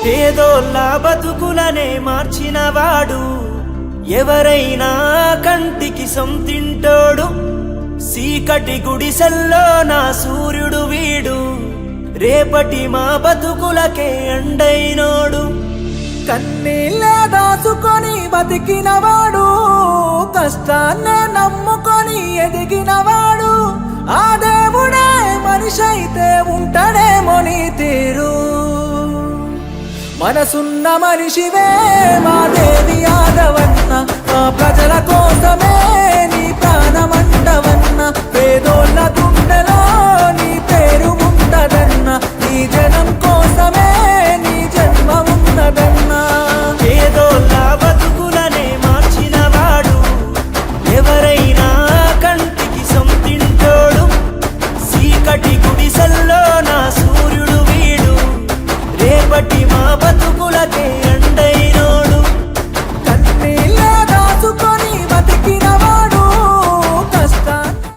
పేదోళ్ళ బతుకులనే మార్చినవాడు, ఎవరైనా కంటికి సొంతింటోడు. సీకటి గుడిసెల్లో నా సూర్యుడు వీడు, రేపటి మా బతుకులకే అండైనోడు. కన్నీళ్ళే దాచుకొని బతికినవాడు, కష్టాన్నే నమ్ముకొని ఎదిగినవాడు. ఆ దేవుడే మనిషి అయితే ఉంటాడేమో నీ తీరు. మనసున్న మనిషివే మా దేవి యాదవన్న, మా ప్రజల కోసమే నీ ప్రాణమంటవన్న. పేదోళ్ళ గుండెలో నీ పేరు ఉంటదన్న, నీ జనం కోసమే నీ జన్మ ఉన్నదన్నా. పేదోళ్ళ బతుకులనే మార్చినవాడు, ఎవరైనా కంటికి సొంతింటోడు. సీకటి గుడిసెల్లో నా సూర్యుడు వీడు, రేపటి మా బతుకులకే